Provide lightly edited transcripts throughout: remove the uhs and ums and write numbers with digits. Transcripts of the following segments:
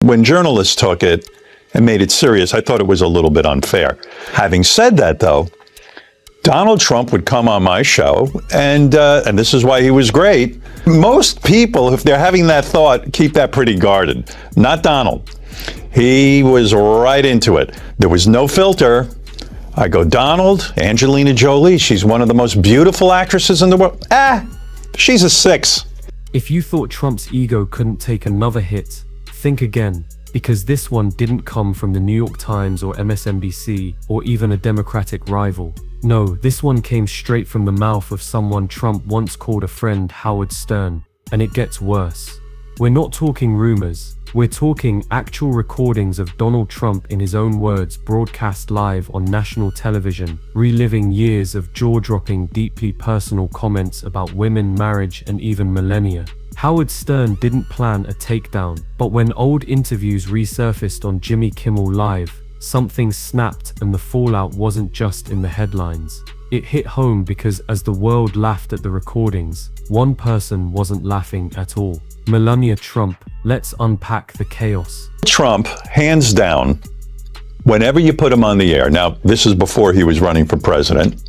when journalists took it and made it serious, I thought it was a little bit unfair. Having said that, though, Donald Trump would come on my show, and this is why he was great. Most people, if they're having that thought, keep that pretty guarded. Not Donald. He was right into it. There was no filter. I go, Donald, Angelina Jolie, she's one of the most beautiful actresses in the world. She's a 6. If you thought Trump's ego couldn't take another hit, think again, because this one didn't come from the New York Times or MSNBC or even a Democratic rival. No, this one came straight from the mouth of someone Trump once called a friend, Howard Stern. And it gets worse. We're not talking rumors. We're talking actual recordings of Donald Trump in his own words broadcast live on national television, reliving years of jaw-dropping, deeply personal comments about women, marriage, and even Melania. Howard Stern didn't plan a takedown, but when old interviews resurfaced on Jimmy Kimmel Live, something snapped, and the fallout wasn't just in the headlines. It hit home because as the world laughed at the recordings, one person wasn't laughing at all. Melania Trump. Let's unpack the chaos. Trump, hands down, whenever you put him on the air, now this is before he was running for president,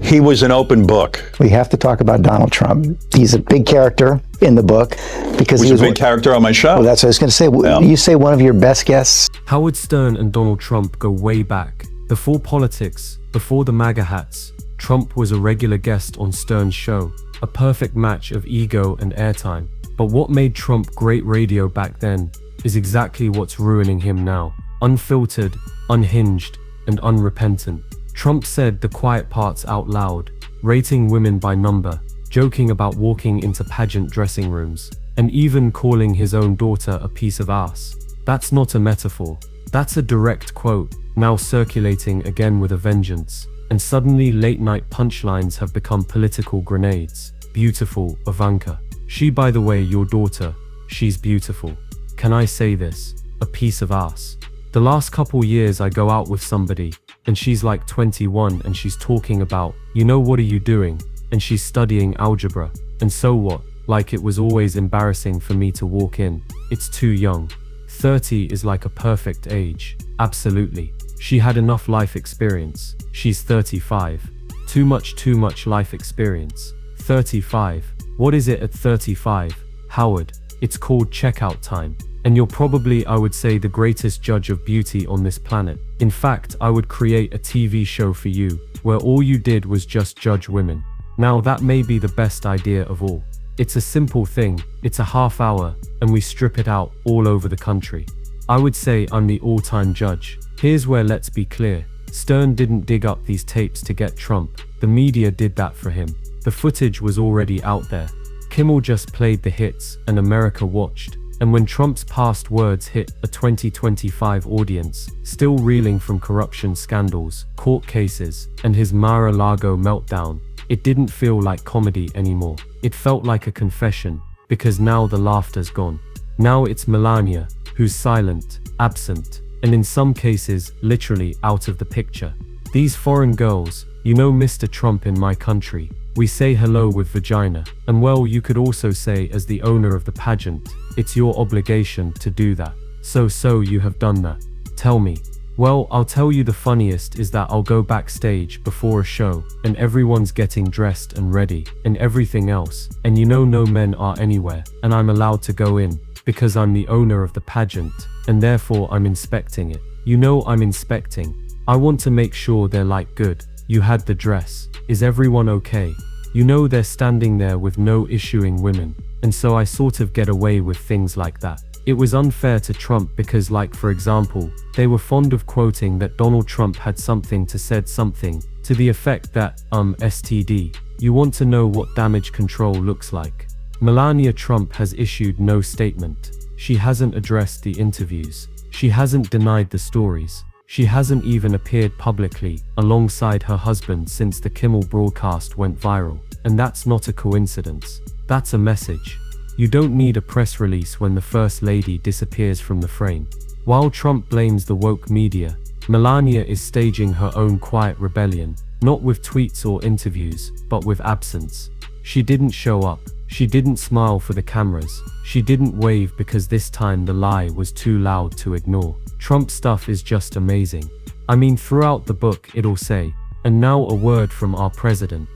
he was an open book. We have to talk about Donald Trump. He's a big character in the book because he was a big character on my show. Well, that's what I was going to say. Yeah. You say one of your best guests. Howard Stern and Donald Trump go way back. Before politics, before the MAGA hats, Trump was a regular guest on Stern's show, a perfect match of ego and airtime. But what made Trump great radio back then is exactly what's ruining him now. Unfiltered, unhinged, and unrepentant. Trump said the quiet parts out loud, rating women by number, joking about walking into pageant dressing rooms, and even calling his own daughter a piece of ass. That's not a metaphor. That's a direct quote, now circulating again with a vengeance. And suddenly late-night punchlines have become political grenades. Beautiful, Ivanka. She, by the way, your daughter, she's beautiful. Can I say this? A piece of ass. The last couple years I go out with somebody, and she's like 21 and she's talking about, you know, what are you doing? And she's studying algebra. And so what? Like it was always embarrassing for me to walk in. It's too young. 30 is like a perfect age. Absolutely. She had enough life experience. She's 35. Too much life experience. 35. What is it at 35? Howard, it's called checkout time. And you're probably, I would say, the greatest judge of beauty on this planet. In fact, I would create a TV show for you, where all you did was just judge women. Now that may be the best idea of all. It's a simple thing, it's a half hour, and we strip it out all over the country. I would say I'm the all-time judge. Here's where let's be clear. Stern didn't dig up these tapes to get Trump. The media did that for him. The footage was already out there. Kimmel just played the hits, and America watched. And when Trump's past words hit a 2025 audience, still reeling from corruption scandals, court cases, and his Mar-a-Lago meltdown, it didn't feel like comedy anymore. It felt like a confession, because now the laughter's gone. Now it's Melania, who's silent, absent, and in some cases, literally out of the picture. These foreign girls, you know, Mr. Trump in my country, we say hello with vagina. And well, you could also say, as the owner of the pageant, it's your obligation to do that. So you have done that. Tell me. Well, I'll tell you the funniest is that I'll go backstage before a show, and everyone's getting dressed and ready, and everything else, and you know no men are anywhere, and I'm allowed to go in, because I'm the owner of the pageant, and therefore I'm inspecting it. You know I'm inspecting. I want to make sure they're like good. You had the dress. Is everyone okay? You know they're standing there with no issuing women, and so I sort of get away with things like that. It was unfair to Trump because, like, for example, they were fond of quoting that Donald Trump had something to said something to the effect that, STD. You want to know what damage control looks like? Melania Trump has issued no statement. She hasn't addressed the interviews. She hasn't denied the stories. She hasn't even appeared publicly alongside her husband since the Kimmel broadcast went viral. And that's not a coincidence. That's a message. You don't need a press release when the First Lady disappears from the frame. While Trump blames the woke media, Melania is staging her own quiet rebellion, not with tweets or interviews, but with absence. She didn't show up. She didn't smile for the cameras. She didn't wave because this time the lie was too loud to ignore. Trump stuff is just amazing. I mean, throughout the book it'll say, "And now a word from our president."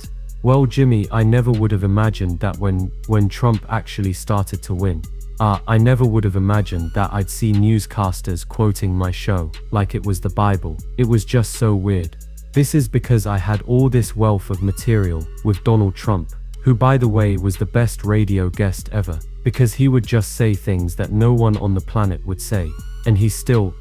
Well, Jimmy, I never would have imagined that when Trump actually started to win. I never would have imagined that I'd see newscasters quoting my show like it was the Bible. It was just so weird. This is because I had all this wealth of material with Donald Trump, who by the way was the best radio guest ever, because he would just say things that no one on the planet would say, and he's still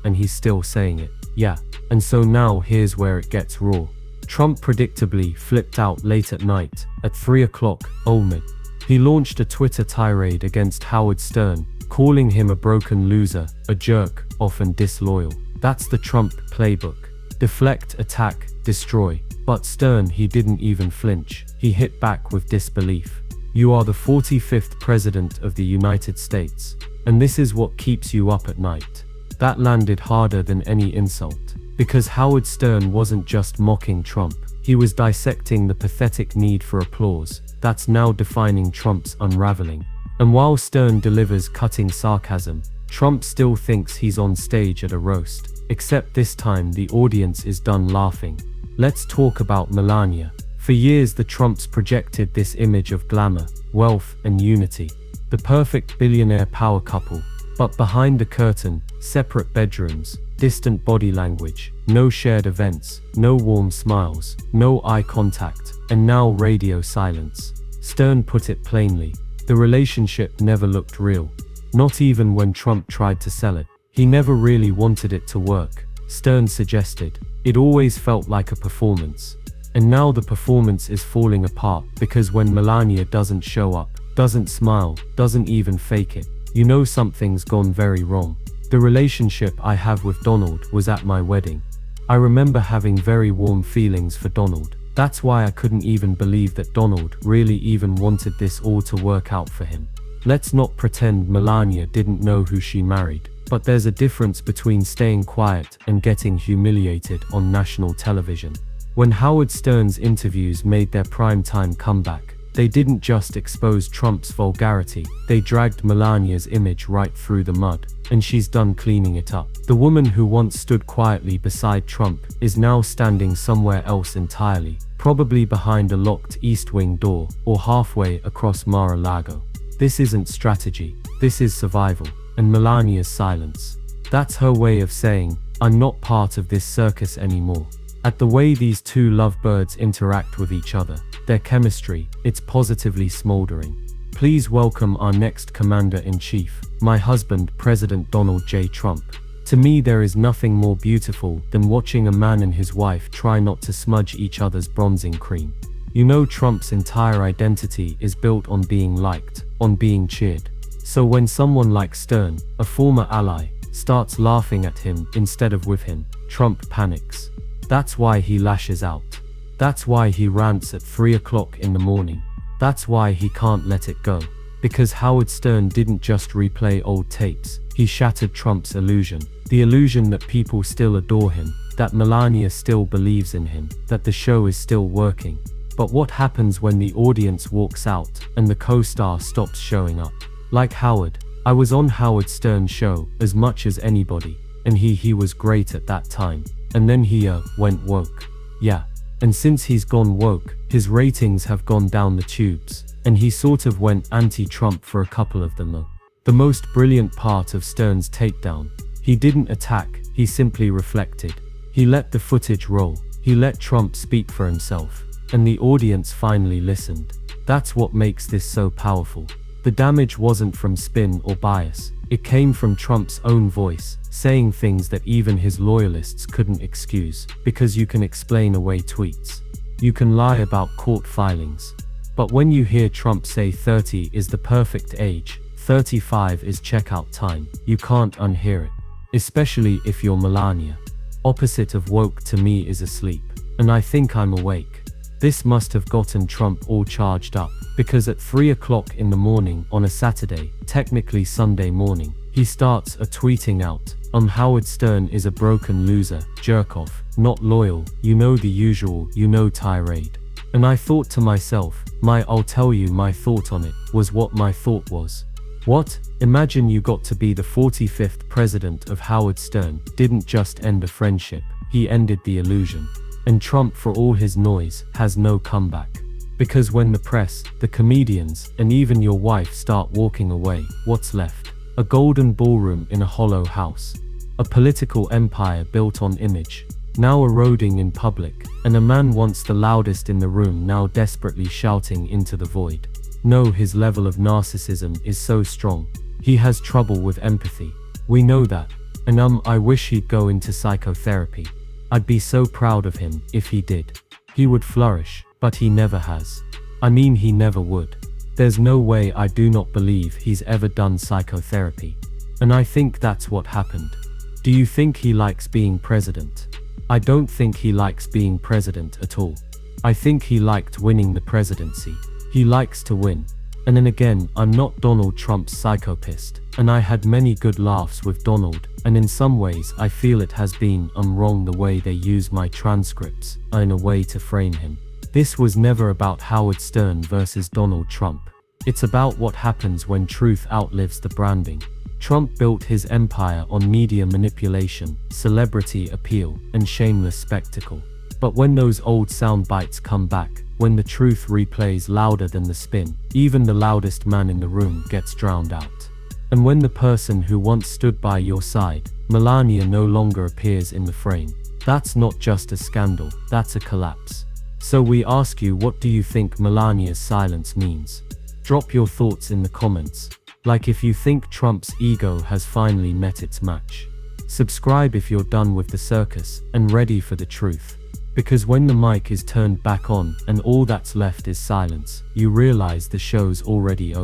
saying it. Yeah, and so now here's where it gets raw. Trump predictably flipped out late at night, at 3 o'clock, OMID. He launched a Twitter tirade against Howard Stern, calling him a broken loser, a jerk, often disloyal. That's the Trump playbook. Deflect, attack, destroy. But Stern, he didn't even flinch. He hit back with disbelief. "You are the 45th president of the United States, and this is what keeps you up at night." That landed harder than any insult, because Howard Stern wasn't just mocking Trump. He was dissecting the pathetic need for applause that's now defining Trump's unraveling. And while Stern delivers cutting sarcasm, Trump still thinks he's on stage at a roast, except this time the audience is done laughing. Let's talk about Melania. For years the Trumps projected this image of glamour, wealth, and unity, the perfect billionaire power couple. But behind the curtain, separate bedrooms, distant body language, no shared events, no warm smiles, no eye contact, and now radio silence. Stern put it plainly, the relationship never looked real. Not even when Trump tried to sell it. He never really wanted it to work, Stern suggested. It always felt like a performance. And now the performance is falling apart because when Melania doesn't show up, doesn't smile, doesn't even fake it, you know something's gone very wrong. The relationship I have with Donald was at my wedding. I remember having very warm feelings for Donald. That's why I couldn't even believe that Donald really even wanted this all to work out for him. Let's not pretend Melania didn't know who she married, but there's a difference between staying quiet and getting humiliated on national television. When Howard Stern's interviews made their primetime comeback, they didn't just expose Trump's vulgarity, they dragged Melania's image right through the mud, and she's done cleaning it up. The woman who once stood quietly beside Trump is now standing somewhere else entirely, probably behind a locked East Wing door, or halfway across Mar-a-Lago. This isn't strategy, this is survival, and Melania's silence. That's her way of saying, I'm not part of this circus anymore. At the way these two lovebirds interact with each other, their chemistry, it's positively smoldering. Please welcome our next Commander-in-Chief, my husband, President Donald J. Trump. To me, there is nothing more beautiful than watching a man and his wife try not to smudge each other's bronzing cream. You know, Trump's entire identity is built on being liked, on being cheered. So when someone like Stern, a former ally, starts laughing at him instead of with him, Trump panics. That's why he lashes out. That's why he rants at 3 o'clock in the morning. That's why he can't let it go. Because Howard Stern didn't just replay old tapes, he shattered Trump's illusion. The illusion that people still adore him, that Melania still believes in him, that the show is still working. But what happens when the audience walks out and the co-star stops showing up? Like Howard, I was on Howard Stern's show as much as anybody, and he was great at that time. And then he went woke. Yeah. And since he's gone woke, his ratings have gone down the tubes, and he sort of went anti-Trump for a couple of them though. The most brilliant part of Stern's takedown, he didn't attack, he simply reflected. He let the footage roll, he let Trump speak for himself, and the audience finally listened. That's what makes this so powerful. The damage wasn't from spin or bias, it came from Trump's own voice, saying things that even his loyalists couldn't excuse, because you can explain away tweets. You can lie about court filings. But when you hear Trump say 30 is the perfect age, 35 is checkout time, you can't unhear it. Especially if you're Melania. Opposite of woke to me is asleep. And I think I'm awake. This must have gotten Trump all charged up, because at 3 o'clock in the morning on a Saturday, technically Sunday morning, he starts tweeting out, Howard Stern is a broken loser, jerk off, not loyal, you know the usual, tirade. And I thought to myself, I'll tell you my thought on it. was what my thought was. What? Imagine you got to be the 45th president of Howard Stern. Didn't just end a friendship, he ended the illusion. And Trump, for all his noise, has no comeback. Because when the press, the comedians, and even your wife start walking away, what's left? A golden ballroom in a hollow house. A political empire built on image, now eroding in public, and a man once the loudest in the room now desperately shouting into the void. No, his level of narcissism is so strong. He has trouble with empathy. We know that. And I wish he'd go into psychotherapy. I'd be so proud of him if he did. He would flourish, but he never has. I mean, he never would. There's no way. I do not believe he's ever done psychotherapy. And I think that's what happened. Do you think he likes being president? I don't think he likes being president at all. I think he liked winning the presidency. He likes to win. And then again, I'm not Donald Trump's psychopath, and I had many good laughs with Donald, and in some ways I feel it has been wrong the way they use my transcripts in a way to frame him. This was never about Howard Stern versus Donald Trump. It's about what happens when truth outlives the branding. Trump built his empire on media manipulation, celebrity appeal, and shameless spectacle. But when those old sound bites come back, when the truth replays louder than the spin, even the loudest man in the room gets drowned out. And when the person who once stood by your side, Melania, no longer appears in the frame, that's not just a scandal, that's a collapse. So we ask you, what do you think Melania's silence means? Drop your thoughts in the comments. Like if you think Trump's ego has finally met its match. Subscribe if you're done with the circus and ready for the truth. Because when the mic is turned back on and all that's left is silence, you realize the show's already over.